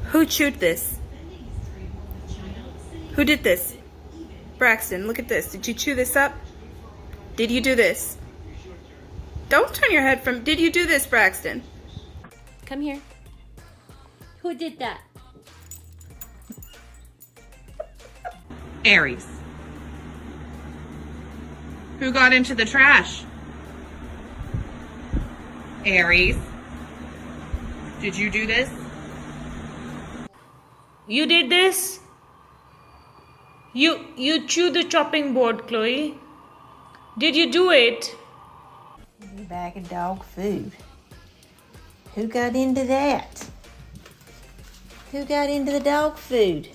Who chewed this? Who did this? Braxton, look at this. Did you chew this up? Did you do this? Don't turn your head from... Did you do this, Braxton? Come here. Who did that? Aries. Who got into the trash? Aries. Did you do this? You did this? You chewed the chopping board, Chloe. Did you do it? New bag of dog food. Who got into that? Who got into the dog food?